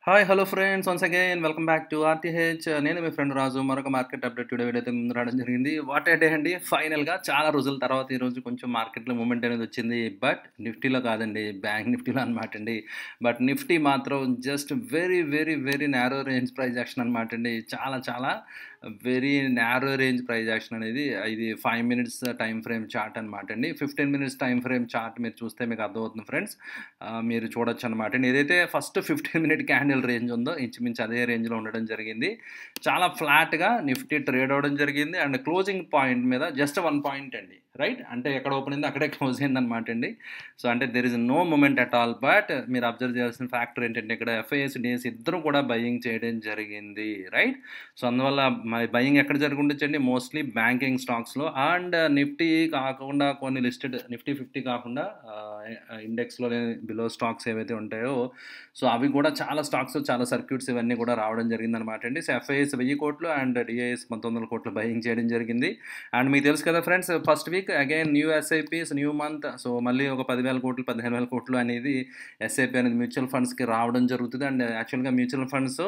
Hi! Hello friends. Once again welcome back to RTH. నేను మీ friend రాజు. మరొక market update today వీడియోతో ముందు రావడం జరిగింది. వాట్ ఏ డే అండి! ఫైనల్‌గా చాలా రోజుల తర్వాత ఈరోజు కొంచెం మార్కెట్‌లో మూవ్‌మెంట్ అనేది వచ్చింది. బట్ నిఫ్టీలో కాదండి. బ్యాంక్ నిఫ్టీలో అనమాట అండి. బట్ నిఫ్టీ మాత్రం just very, very, very narrow range price action అనమాట అండి. చాలా, చాలా very narrow range price action అనేది ఇది 5 మినిట్స్ టైమ్ ఫ్రేమ్ చార్ట్ అనమాట అండి. 15 మినిట్స్ టైమ్ ఫ్రేమ్ చార్ట్ మీరు చూస్తే మీకు అర్థమవుతుంది ఫ్రెండ్స్. మీరు చూడొచ్చనమాట. ఏదైతే ఫస్ట్ 15 మినిట్ క్యాండిల్ రేంజ్ ఉందో ఇంచుమించు అదే రేంజ్‌లో ఉండడం జరిగింది. చాలా ఫ్లాట్‌గా నిఫ్టీ ట్రేడ్ అవ్వడం జరిగింది. అండ్ క్లోజింగ్ పాయింట్ మీద జస్ట్ 1 పాయింట్ అండి. రైట్? అంటే ఎక్కడ ఓపెన్ అయిందో అక్కడే క్లోజ్ అయిందనమాట అండి. సో, అంటే there is no movement at all. But మీరు అబ్జర్వ్ చేయాల్సిన ఫ్యాక్టర్ ఏంటంటే ఇక్కడ ఎఫ్ఐఎస్, డిఎస్ ఇద్దరు కూడా బయింగ్ చేయడం జరిగింది. రైట్? సో, అందువల్ల బయింగ్ ఎక్కడ జరిగి ఉండొచ్చండి? మోస్ట్‌లీ బ్యాంకింగ్ స్టాక్స్‌లో అండ్ నిఫ్టీ కాకుండా కొన్ని లిస్టెడ్ నిఫ్టీ 50 కాకుండా ఇండెక్స్‌లోనే బిలో స్టాక్స్ ఏవైతే ఉంటాయో సో, అవి కూడా చాలా స్టాక్స్, చాలా సర్క్యూట్స్ ఇవన్నీ కూడా రావడం జరిగిందనమాట అండి. సో, ఎఫ్ఐఎస్ 1000 కోట్లు అండ్ డిఐఎస్ 1900 కోట్లు బయింగ్ చేయడం జరిగింది. అండ్ మీకు తెలుసు కదా friends, first week again new SIPs, new month. So, మళ్ళీ ఒక 10,000 కోట్లు, 15,000 కోట్లు అనేది ఎస్ఐపీ అనేది మ్యూచువల్ ఫండ్స్‌కి రావడం జరుగుతుంది. అండ్ యాక్చువల్‌గా మ్యూచువల్ ఫండ్స్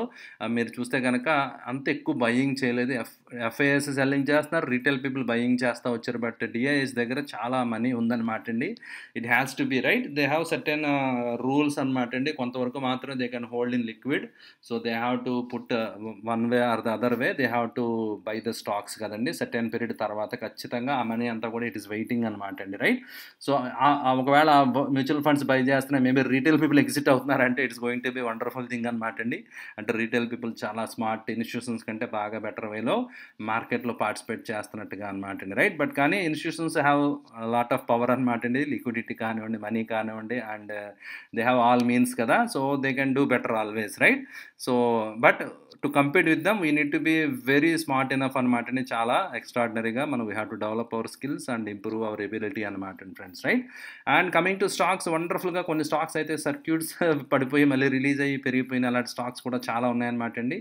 మీరు చూస్తే గనక అంత ఎక్కువ బయింగ్ చేయలేదు. ఎఫ్ఐఎస్ సెల్లింగ్ చేస్తున్నారు, రీటైల్ పీపుల్ బయింగ్ చేస్తా వచ్చారు. బట్ డిఐఎస్ దగ్గర చాలా మనీ ఉందనమాట అండి. It has to be right. They have certain rules అనమాట అండి. కొంతవరకు మాత్రం they can hold in liquid. So, they have to put one way or the other way they have to buy the stocks కదండి. Certain period తర్వాత ఖచ్చితంగా ఆ money అంతా కూడా ఇట్ ఈస్ వెయిటింగ్ అనమాట అండి. రైట్? సో, ఒకవేళ మ్యూచువల్ ఫండ్స్ బై చేస్తున్నాయి, మేబీ రీటైల్ పీపుల్ ఎగ్జిట్ అవుతున్నారంటే it's going to be wonderful thing అనమాట అండి. అంటే రీటైల్ పీపుల్ చాలా స్మార్ట్ ఇన్స్టిట్యూషన్స్ కంటే బాగా బెటర్ వేలో మార్కెట్‌లో పార్టిసిపేట్ చేస్తున్నట్టుగా అనమాట అండి. రైట్? బట్ కానీ institutions have lot of power అనమాట అండి. లిక్విడిటీ కానివ్వండి, మనీ కానివ్వండి and they have all means కదా. So, they can do better always. Right? So, but to compete with them we need to be very smart enough అనమాట అండి. చాలా ఎక్స్ట్రాడినరీగా మనం we have to develop our skills and improve our ability అనమాట అండి friends. Right? And coming to stocks, వండర్ఫుల్‌గా కొన్ని stocks అయితే సర్క్యూట్స్ పడిపోయి మళ్ళీ రిలీజ్ అయ్యి పెరిగిపోయిన అలాంటి స్టాక్స్ కూడా చాలా ఉన్నాయన్నమాట అండి.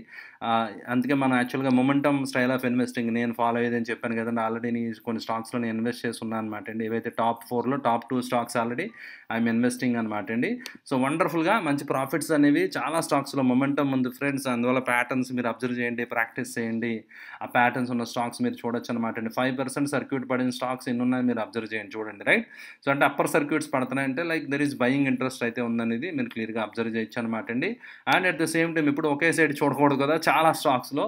అందుకే మనం యాక్చువల్‌గా మొమెంటమ్ స్టైల్ ఆఫ్ ఇన్వెస్టింగ్ నేను ఫాలో అయ్యేదని చెప్పాను కదండీ. ఆల్రెడీ కొన్ని స్టాక్స్‌లో నేను ఇన్వెస్ట్ చేసి ఉన్నాను అనమాట అండి. ఏవైతే టాప్ 4లో top 2 stocks already I'm investing అనమాట అండి. సో, వండర్ఫుల్‌గా మంచి ప్రాఫిట్స్ అనేవి చాలా స్టాక్స్‌లో మొమెంటమ్ ఉంది ఫ్రెండ్స్. అందువల్ల ప్యాటర్న్స్ మీరు అబ్జర్వ్ చేయండి, ప్రాక్టీస్ చేయండి. ఆ ప్యాటర్న్స్ ఉన్న స్టాక్స్ మీరు చూడొచ్చనమాట అండి. 5% సర్క్యూట్ పడిన స్టాక్స్ ఎన్నున్నాయో మీరు అబ్జర్వ్ చేయండి చూడండి. రైట్? సో, అంటే అప్పర్ సర్క్యూట్స్ పడుతున్నాయంటే like there is buying interest అయితే ఉందనేది మీరు క్లియర్‌గా అబ్జర్వ్ చేయొచ్చనమాట అండి. And at the same time ఇప్పుడు ఒకే సైడ్ చూడకూడదు కదా. చాలా స్టాక్స్‌లో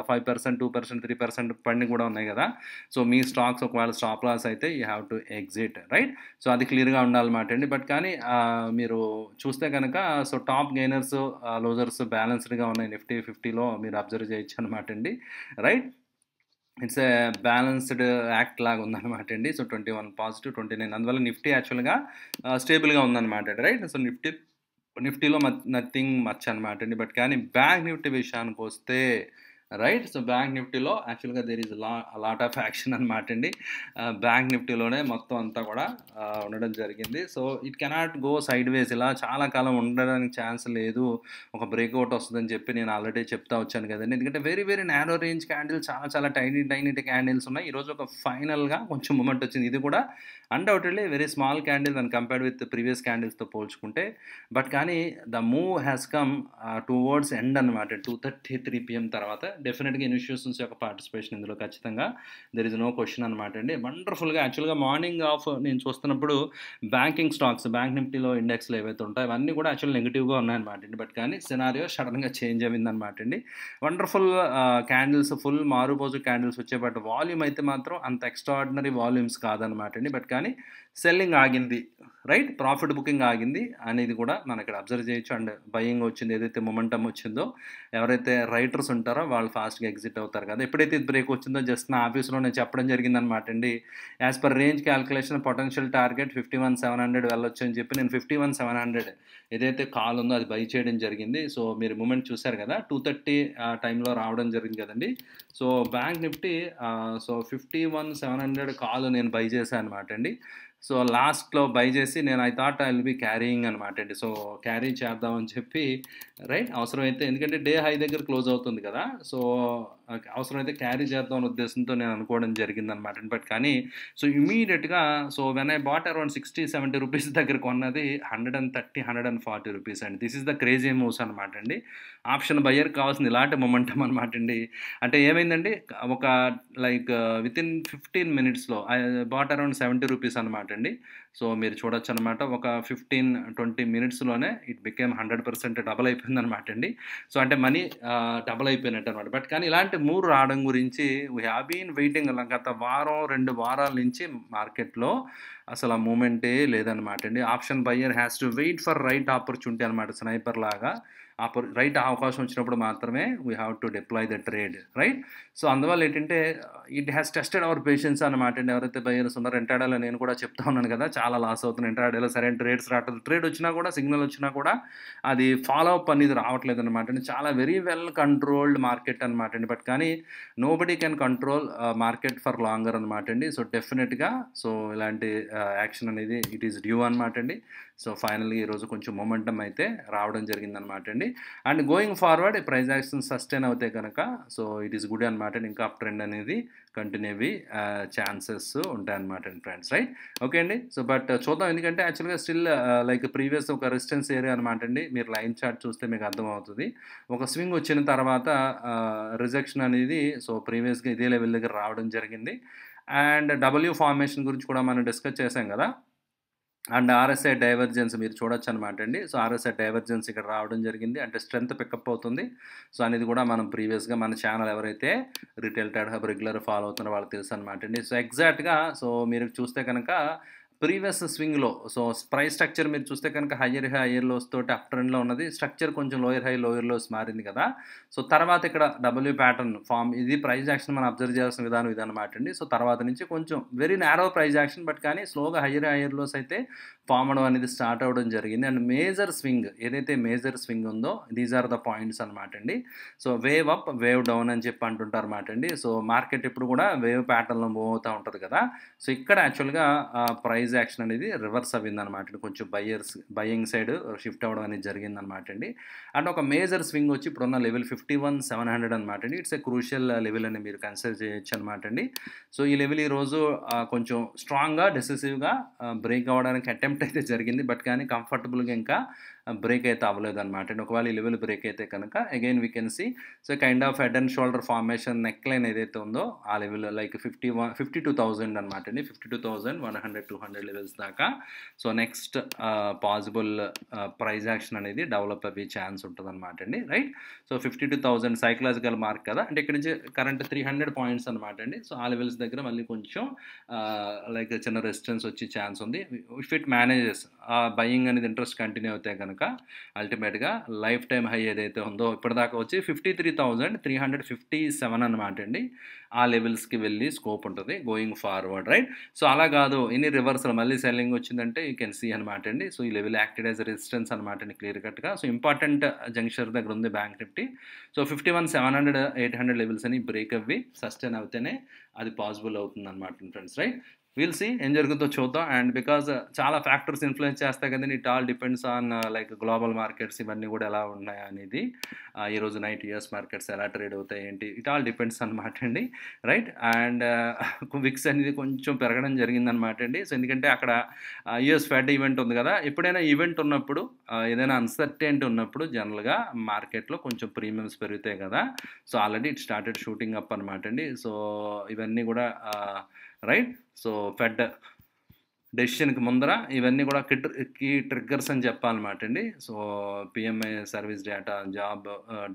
5%, 2%, 3% పడినవి కూడా ఉన్నాయి కదా. సో, మీ స్టాక్స్ ఒకవేళ స్టాప్ లాస్ అయితే you have to exit. Right? So, అది క్లియర్‌గా ఉండాలన్నమాట అండి. బట్ కానీ మీరు చూస్తే కనుక సో, టాప్ గెయినర్స్, లూజర్స్ బ్యాలెన్స్డ్‌గా ఉన్నాయి నిఫ్టీ 50లో మీరు అబ్జర్వ్ చేయొచ్చనమాట అండి. Right? It's a balanced act లాగా ఉందనమాట అండి. సో, 21 పాజిటివ్, 29 అందువల్ల నిఫ్టీ యాక్చువల్‌గా స్టేబుల్‌గా ఉందనమాట అండి. రైట్? సో, నిఫ్టీలో నథింగ్ మచ్ అనమాట అండి. బట్ కానీ బ్యాంక్ నిఫ్టీ విషయానికొస్తే రైట్? సో, బ్యాంక్ నిఫ్టీలో యాక్చువల్‌గా there is lot of action అనమాట అండి. బ్యాంక్ నిఫ్టీలోనే మొత్తం అంతా కూడా ఉండడం జరిగింది. So, it cannot go sideways ఇలా చాలా కాలం ఉండడానికి ఛాన్స్ లేదు. ఒక బ్రేక్‌ఔట్ వస్తదని చెప్పి నేను ఆల్రెడీ చెప్తా వచ్చాను కదండీ. ఎందుకంటే very, very narrow range candles చాలా, చాలా టైనీ, టైనీ క్యాండిల్స్ ఉన్నాయి. ఈరోజు ఒక ఫైనల్‌గా కొంచెం మూవ్‌మెంట్ వచ్చింది. ఇది కూడా అన్‌డౌటెడ్‌లీ very small candle when compared with previous క్యాండిల్స్‌తో పోల్చుకుంటే. బట్ కానీ the move has come towards end అనమాట. 2:33 PM తర్వాత డెఫినెట్‌గా ఇన్స్టిట్యూషన్స్ యొక్క పార్టిసిపేషన్ ఇందులో ఖచ్చితంగా దేర్ ఇస్ నో క్వెషన్ అనమాట అండి. వండర్ఫుల్‌గా యాక్చువల్‌గా మార్నింగ్ ఆఫ్ నేను చూస్తున్నప్పుడు బ్యాంకింగ్ స్టాక్స్, బ్యాంక్ నిఫ్టీలో ఇండెక్స్‌లో ఏవైతే ఉంటాయో అవన్నీ కూడా యాక్చువల్ నెగెటివ్‌గా ఉన్నాయన్నమాట అండి. బట్ కానీ సినారియో సడన్‌గా చేంజ్ అయిందనమాట అండి. వండర్ఫుల్ క్యాండిల్స్, ఫుల్ మారుపోజు క్యాండిల్స్ వచ్చాయి. బట్ వాల్యూమ్ అయితే మాత్రం అంత ఎక్స్ట్రాడినరీ వాల్యూమ్స్ కాదనమాట అండి. బట్ కానీ సెల్లింగ్ ఆగింది. రైట్? ప్రాఫిట్ బుకింగ్ ఆగింది అనేది కూడా మనం ఇక్కడ అబ్జర్వ్ చేయొచ్చు. అండ్ బయింగ్ వచ్చింది, ఏదైతే మొమెంటమ్ వచ్చిందో ఎవరైతే రైటర్స్ ఉంటారో వాళ్ళు ఫాస్ట్‌గా ఎగ్జిట్ అవుతారు కదా. ఎప్పుడైతే ఇది బ్రేక్ వచ్చిందో జస్ట్ నా ఆఫీస్‌లో నేను చెప్పడం జరిగిందనమాట అండి. As per range calculation potential target 51,700 వెళ్ళొచ్చు అని చెప్పి నేను 51,700 ఏదైతే కాల్ ఉందో అది బై చేయడం జరిగింది. సో, మీరు మూవ్‌మెంట్ చూసారు కదా. 2:30 టైంలో రావడం జరిగింది కదండీ. So, bank Nifty so, 51,700 call నేను బై చేశాను అనమాట అండి. సో లాస్ట్‌లో బై చేసి నేను I thought I will be carrying అనమాట అండి. సో క్యారీ చేద్దాం అని చెప్పి రైట్ అవసరమైతే ఎందుకంటే డే హై దగ్గర క్లోజ్ అవుతుంది కదా! సో అవసరమైతే క్యారీ చేద్దాం అనే ఉద్దేశంతో నేను అనుకోవడం జరిగిందనమాట. బట్ కానీ సో ఇమ్మీడియేట్‌గా so when I bought around 60, 70 rupees దగ్గర కొన్నది 130, 140 రూపీస్ అండి. This is the crazy moves అనమాట అండి. ఆప్షన్ బయ్యర్‌కి కావాల్సింది ఇలాంటి మొమెంటమ్ అనమాట అండి. అంటే ఏమైందండి ఒక లైక్ వితిన్ 15 మినిట్స్‌లో ఐ బాట్ అరౌండ్ 70 రూపీస్ అనమాట అండి. సో మీరు చూడొచ్చనమాట ఒక 15, 20 మినిట్స్‌లోనే ఇట్ బికేమ్ 100% డబుల్ అయిపోయిందనమాట అండి. సో అంటే మనీ డబుల్ అయిపోయినట్టనమాట. బట్ కానీ ఇలాంటి మూవ్ రావడం గురించి వీ హావ్ బీన్ వెయిటింగ్ గత వారం, 2 వారాల నుంచి మార్కెట్‌లో అసలు ఆ మూవ్‌మెంటే లేదనమాట అండి. Option buyer has to wait for right opportunity అనమాట స్నైపర్ లాగా. రైట్ అవకాశం వచ్చినప్పుడు మాత్రమే we have to deploy the trade right. So అందువల్ల ఏంటంటే it has tested our patience అనమాట అండి. ఎవరైతే బయ్యర్స్ ఉన్నారో ఇంట్రాడేలో నేను కూడా చెప్తా ఉన్నాను కదా, చాలా లాస్ అవుతున్నాయి ఇంట్రాడేలో, సరైన ట్రేడ్స్ రావట్లేదు. ట్రేడ్ వచ్చినా కూడా సిగ్నల్ వచ్చినా కూడా అది ఫాలో అప్ అనేది రావట్లేదు అనమాట అండి. చాలా వెరీ వెల్ కంట్రోల్డ్ మార్కెట్ అనమాట అండి. బట్ కానీ nobody can control market for longer అనమాట అండి. సో డెఫినెట్గా సో ఇలాంటి యాక్షన్ అనేది ఇట్ ఈస్ డ్యూ అనమాట అండి. సో ఫైనల్గా ఈరోజు కొంచెం మొమెంటమ్ అయితే రావడం జరిగిందనమాట అండి. And going forward price action sustain అవుతే కనుక సో ఇట్ ఈస్ గుడ్ అనమాట. ఇంకా అప్ ట్రెండ్ అనేది కంటిన్యూ అయ్యి ఛాన్సెస్ ఉంటాయన్నమాట అండి ఫ్రెండ్స్ రైట్. ఓకే అండి. సో బట్ చూద్దాం, ఎందుకంటే యాక్చువల్గా స్టిల్ లైక్ ప్రీవియస్ ఒక రెసిస్టెన్స్ ఏరియా అనమాట అండి. మీరు లైన్ చార్ట్ చూస్తే మీకు అర్థమవుతుంది. ఒక స్వింగ్ వచ్చిన తర్వాత రిజెక్షన్ అనేది సో ప్రీవియస్గా ఇదే లెవెల్ దగ్గర రావడం జరిగింది. అండ్ డబ్ల్యూ ఫార్మేషన్ గురించి కూడా మనం డిస్కస్ చేసాం కదా. అండ్ ఆర్ఎస్ఐ డైవర్జెన్స్ మీరు చూడొచ్చు అనమాట అండి. సో ఆర్ఎస్ఐ డైవర్జెన్స్ ఇక్కడ రావడం జరిగింది, అంటే స్ట్రెంత్ పికప్ అవుతుంది. సో అనేది కూడా మనం ప్రీవియస్గా మన ఛానల్ ఎవరైతే retail trade hub regular follow అవుతున్నారో వాళ్ళకి తెలుసు అనమాట అండి. సో ఎగ్జాక్ట్గా సో మీరు చూస్తే కనుక ప్రీవియస్ స్వింగ్లో సో ప్రైస్ స్ట్రక్చర్ మీరు చూస్తే కనుక హయ్యర్ లోస్ తోటి అప్ ట్రెండ్లో ఉన్నది. స్ట్రక్చర్ కొంచెం లోయర్ హై లోయర్ లోస్ మారింది కదా. సో తర్వాత ఇక్కడ డబ్ల్యూ ప్యాటర్న్ ఫామ్, ఇది ప్రైస్ యాక్షన్ మనం అబ్జర్వ్ చేయాల్సిన విధానం ఇదనమాట అండి. సో తర్వాత నుంచి కొంచెం very narrow price action, but కానీ స్లోగా హయ్యర్ లోస్ అయితే ఫామ్ అవడం అనేది స్టార్ట్ అవ్వడం జరిగింది. అండ్ మేజర్ స్వింగ్ ఏదైతే మేజర్ స్వింగ్ ఉందో దీస్ ఆర్ ద పాయింట్స్ అనమాట అండి. So wave up wave down అని చెప్పి అంటుంటారు అనమాట అండి. సో మార్కెట్ ఎప్పుడు కూడా వేవ్ ప్యాటర్న్లో మూవ్ అవుతూ ఉంటుంది కదా. సో ఇక్కడ యాక్చువల్గా ప్రైస్ యాక్షన్ అనేది రివర్స్ అవ్విందనమాట. కొంచెం బయ్యింగ్ సైడ్ షిఫ్ట్ అవ్వడం అనేది జరిగిందనమాట అండి. అండ్ ఒక మేజర్ స్వింగ్ వచ్చి ఇప్పుడున్న లెవెల్ 51,700 అనమాట అండి. ఇట్స్ ఏ క్రూషియల్ లెవెల్ అని మీరు కన్సిడర్ చేయొచ్చు అనమాట అండి. సో ఈ లెవెల్ ఈరోజు కొంచెం స్ట్రాంగ్గా డెసిసివ్గా బ్రేక్ అవ్వడానికి అటెంప్ట్ అయితే జరిగింది. బట్ కానీ కంఫర్టబుల్గా ఇంకా బ్రేక్ అయితే అవ్వలేదు అనమాట అండి. ఒకవేళ ఈ లెవెల్ బ్రేక్ అయితే కనుక again we can see so kind of head and shoulder formation neck line ఏదైతే ఉందో ఆ లెవెల్ లైక్ 52,000 అనమాట అండి. 52,100, 200 లెవెల్స్ దాకా so next possible price action అనేది డెవలప్ అయ్యే ఛాన్స్ ఉంటుంది అనమాట అండి రైట్. సో 52,000 సైకలాజికల్ మార్క్ కదా, అంటే ఇక్కడ నుంచి కరెంట్ 300 పాయింట్స్ అనమాట అండి. సో ఆ లెవెల్స్ దగ్గర మళ్ళీ కొంచెం లైక్ చిన్న రెసిస్టెన్స్ వచ్చే ఛాన్స్ ఉంది. ఇఫ్ ఇట్ మేనేజెస్ బయింగ్ అనేది ఇంట్రెస్ట్ కంటిన్యూ అవుతాయి కనుక అల్టిమేట్గా లైఫ్ టైం హై ఏదైతే ఉందో ఇప్పటిదాకా వచ్చి 53,357 అనమాట అండి. ఆ లెవెల్స్కి వెళ్ళి స్కోప్ ఉంటుంది గోయింగ్ ఫార్వర్డ్ రైట్. సో అలా కాదు ఇన్ని రివర్సల్ మళ్ళీ సెల్లింగ్ వచ్చిందంటే యూ కెన్ సీ అనమాట అండి. సో ఈ లెవెల్ యాక్టెడ్ యాజ్ రెసిస్టెన్స్ అనమాట అండి క్లియర్ కట్గా. సో ఇంపార్టెంట్ జంక్షన్ దగ్గర ఉంది బ్యాంక్ నిఫ్టీ. సో 51,700, 800 లెవెల్స్ అని బ్రేక్ అవ్వి సస్టైన్ అవుతేనే అది పాసిబుల్ అవుతుంది అనమాట ఫ్రెండ్స్ రైట్. వీల్ సీ ఏం జరుగుతుందో చూద్దాం. అండ్ బికాజ్ చాలా ఫ్యాక్టర్స్ ఇన్ఫ్లుయెన్స్ చేస్తాయి కదండి. It all depends on like global markets ఇవన్నీ కూడా ఎలా ఉన్నాయా అనేది, ఈరోజు నైట్ యూఎస్ మార్కెట్స్ ఎలా ట్రేడ్ అవుతాయి ఏంటి, ఇట్ ఆల్ డిపెండ్స్ అనమాట అండి రైట్. అండ్ విక్స్ అనేది కొంచెం పెరగడం జరిగిందనమాట అండి. సో ఎందుకంటే అక్కడ యూఎస్ ఫెడ్ ఈవెంట్ ఉంది కదా. ఎప్పుడైనా ఈవెంట్ ఉన్నప్పుడు ఏదైనా అన్సర్టెంటీ ఉన్నప్పుడు జనరల్గా మార్కెట్లో కొంచెం ప్రీమియమ్స్ పెరుగుతాయి కదా. So already it started shooting up అనమాట అండి. సో ఇవన్నీ కూడా రైట్. సో ఫెడ్ డెసిషన్కి ముందర ఇవన్నీ కూడా కీ ట్రిగ్గర్స్ అని చెప్పాలన్నమాట అండి. So PMI service data, job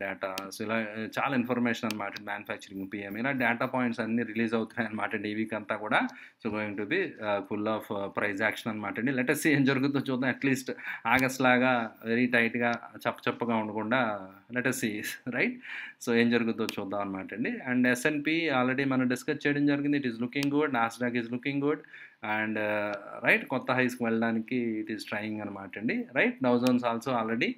data, so ఇలా చాలా ఇన్ఫర్మేషన్ అనమాట. మ్యానుఫ్యాక్చరింగ్, పిఎంఐ, ఇలా డేటా పాయింట్స్ అన్నీ రిలీజ్ అవుతున్నాయి అనమాట అండి ఈ వీక్ అంతా కూడా. So going to B full of price action అనమాట అండి. లెటెస్ట్ ఏం జరుగుతుందో చూద్దాం. అట్లీస్ట్ ఆగస్ట్ లాగా వెరీ టైట్గా చప్పగా ఉండకుండా లెటెస్ట్ రైట్. సో ఏం జరుగుతుందో చూద్దాం అనమాట అండి. అండ్ S&P ఆల్రెడీ మనం డిస్కస్ చేయడం జరిగింది. It is looking good. Nasdaq is looking good. And right కొత్త హైస్కి వెళ్ళడానికి ఇట్ ఈస్ ట్రయింగ్ అనమాట అండి right. Dow Jones also already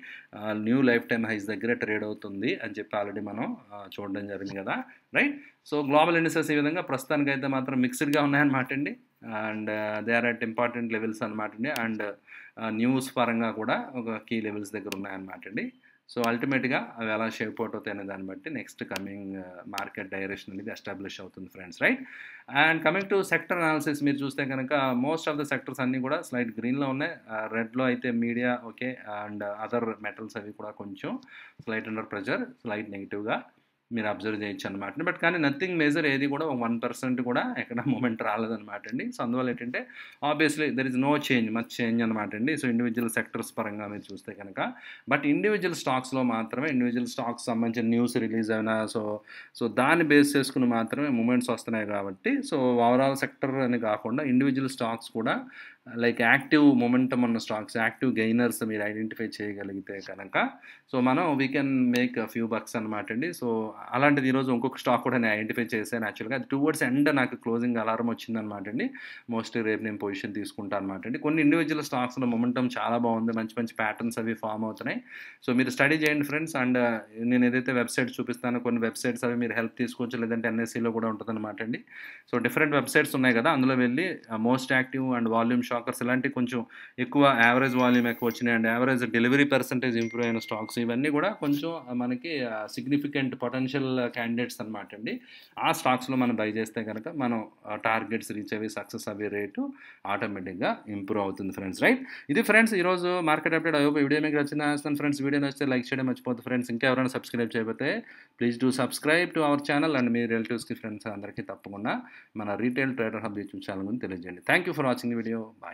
new lifetime highs దగ్గర ట్రేడ్ అవుతుంది అని చెప్పి ఆల్రెడీ మనం చూడడం జరిగింది కదా రైట్. సో గ్లోబల్ ఇండిసెస్ ఈ విధంగా ప్రస్తుతానికైతే మాత్రం మిక్స్డ్గా ఉన్నాయన్నమాట అండి. And they are at important levels అనమాట అండి. అండ్ న్యూస్ పరంగా కూడా ఒక కీ లెవెల్స్ దగ్గర ఉన్నాయన్నమాట అండి. సో అల్టిమేట్‌గా అవి ఎలా షేప్ అవుట్ అవుతాయి అనే దాన్ని బట్టి నెక్స్ట్ కమింగ్ మార్కెట్ డైరెక్షన్ అనేది ఎస్టాబ్లిష్ అవుతుంది friends, right? And coming to sector analysis మీరు చూస్తే కనుక మోస్ట్ ఆఫ్ ద సెక్టర్స్ అన్నీ కూడా స్లైట్ గ్రీన్‌లో ఉన్నాయి. రెడ్‌లో అయితే media okay. And other metals అవి కూడా కొంచెం స్లైట్ అండర్ ప్రెషర్, స్లైట్ నెగెటివ్‌గా మీరు అబ్జర్వ్ చేయొచ్చు అనమాట. బట్ కానీ నథింగ్ మేజర్ ఏది కూడా 1% కూడా ఎక్కడ మూమెంట్ రాలేదనమాట అండి. సో అందువల్ల ఏంటంటే obviously there is no change, much change అనమాట అండి. సో ఇండివిజువల్ సెక్టర్స్ పరంగా మీరు చూస్తే కనుక, బట్ ఇండివిజువల్ స్టాక్స్లో మాత్రమే ఇండివిజువల్ స్టాక్స్ సంబంధించిన న్యూస్ రిలీజ్ అయినా సో దాన్ని బేస్ చేసుకుని మాత్రమే మూమెంట్స్ వస్తున్నాయి కాబట్టి, సో ఓవరాల్ సెక్టర్ అని కాకుండా ఇండివిజువల్ స్టాక్స్ కూడా లైక్ యాక్టివ్ మొమెంటమ్ ఉన్న స్టాక్స్, యాక్టివ్ గెయినర్స్ మీరు ఐడెంటిఫై చేయగలిగితే కనుక సో మనం we can make few bucks అనమాట అండి. సో అలాంటిది ఈరోజు ఇంకొక స్టాక్ కూడా నేను ఐడెంటిఫై చేశాను యాక్చువల్గా. అది టువర్డ్స్ ఎండ్ నాకు క్లోజింగ్ అలారం వచ్చిందనమాట అండి. మోస్ట్లీ రేపు నేను పొజిషన్ తీసుకుంటాను అనమాట అండి. కొన్ని ఇండివిజువల్ స్టాక్స్లో మొమెంటమ్ చాలా బాగుంది, మంచి మంచి ప్యాటర్న్స్ అవి ఫామ్ అవుతున్నాయి. సో మీరు స్టడీ చేయండి ఫ్రెండ్స్. అండ్ నేను ఏదైతే వెబ్సైట్ చూపిస్తానో కొన్ని వెబ్సైట్స్ అవి మీరు హెల్ప్ తీసుకోవచ్చు, లేదంటే ఎన్ఎస్సిలో కూడా ఉంటుంది అనమాట అండి. సో డిఫరెంట్ వెబ్సైట్స్ ఉన్నాయి కదా, అందులో వెళ్ళి most active and volume shockers ఇలాంటి కొంచెం ఎక్కువ యావరేజ్ వాల్యూమ్ ఎక్కువ వచ్చినాయి and average delivery percentage improve అయిన స్టాక్స్ ఇవన్నీ కూడా కొంచెం మనకి సిగ్నిఫికెంట్ పొటెన్షియల్ క్యాండిడేట్స్ అనమాట అండి. ఆ స్టాక్స్లో మనం బై చేస్తే కనుక మనం టార్గెట్స్ రీచ్ అవి సక్సెస్ అవ్వే రేటు ఆటోమేటిక్గా ఇంప్రూవ్ అవుతుంది ఫ్రెండ్స్, రైట్? ఇది ఫ్రెండ్స్ ఈరోజు మార్కెట్ అప్డేట్. అయ్యో వీడియో మీకు నచ్చిన ఫ్రెండ్స్, వీడియో నచ్చితే లైక్ చేయడం మర్చిపోతుంది ఫ్రెండ్స్. ఇంకా ఎవరైనా సబ్స్క్రైబ్ చేయకపోతే please do subscribe to our channel. And మీ రిలేటివ్స్కి ఫ్రెండ్స్ అందరికీ తప్పకుండా మన retail trader hub YouTube channel గురించి తెలియజేయండి. Thank you for watching the video. Bye.